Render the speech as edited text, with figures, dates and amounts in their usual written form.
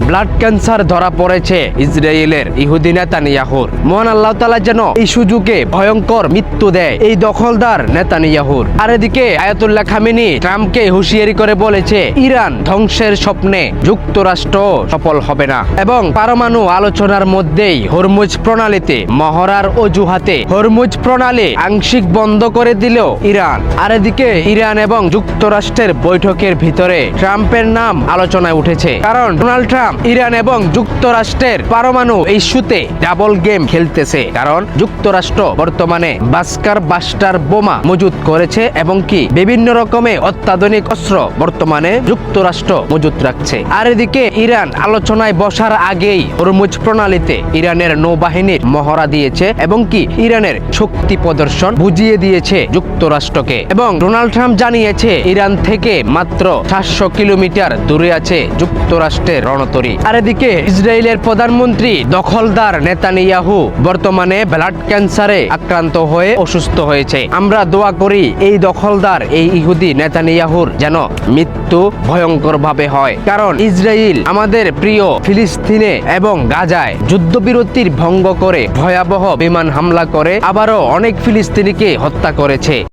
Blood cancer ধরা পড়েছে ইসরায়েলের ইহুদি নেতানিয়াহুর। মহান আল্লাহ তাআলা যেন এই সুযোগে ভয়ঙ্কর মৃত্যু দেয় এই দখলদার নেতানিয়াহুর। আর এদিকে আয়াতুল্লাহ খামেনি ট্রাম্পকে হুঁশিয়ারি করে বলেছে, ইরান ধ্বংসের স্বপ্নে যুক্তরাষ্ট্র সফল হবে না এবং পারমাণু আলোচনার মধ্যেই হরমুজ প্রণালীতে মহড়ার অজুহাতে হরমুজ প্রণালী আংশিক বন্ধ করে দিল ইরান। আর এদিকে ইরান এবং যুক্তরাষ্ট্রের বৈঠকের ভিতরে ট্রাম্পের নাম আলোচনায় উঠেছে, কারণ ডোনাল্ড ট্রাম্প ইরান এবং যুক্তরাষ্ট্রের পারমাণু ইস্যুতে ডাবল গেম খেলতেছে। কারণ যুক্তরাষ্ট্র বর্তমানে বাস্টার বোমা মজুত করেছে এবং কি বিভিন্ন রকমের অত্যাধুনিক অস্ত্র বর্তমানে যুক্তরাষ্ট্র মজুত রাখছে। আর এদিকে ইরান আলোচনায় বসার আগেই হরমুজ প্রণালীতে ইরানের নৌবাহিনীর মহড়া দিয়েছে এবং কি ইরানের শক্তি প্রদর্শন বুঝিয়ে দিয়েছে যুক্তরাষ্ট্রকে। এবং ডোনাল্ড ট্রাম্প জানিয়েছে ইরান থেকে মাত্র 700 কিলোমিটার দূরে আছে যুক্তরাষ্ট্রের রণতরী। আর এদিকে ইসরায়েলের প্রধানমন্ত্রী দখলদার নেতানিয়াহু বর্তমানে ব্লাড ক্যান্সারে আক্রান্ত হয়ে অসুস্থ হয়েছে। আমরা দোয়া করি এই দখলদার এই ইহুদি নেতানিয়াহুর যেন মৃত্যু ভয়ঙ্কর ভাবে হয়, কারণ ইসরায়েল আমাদের প্রিয় ফিলিস্তিনে এবং গাজায় যুদ্ধবিরতির ভঙ্গ করে ভয়াবহ বিমান হামলা করে আবারও অনেক ফিলিস্তিনিকে হত্যা করেছে।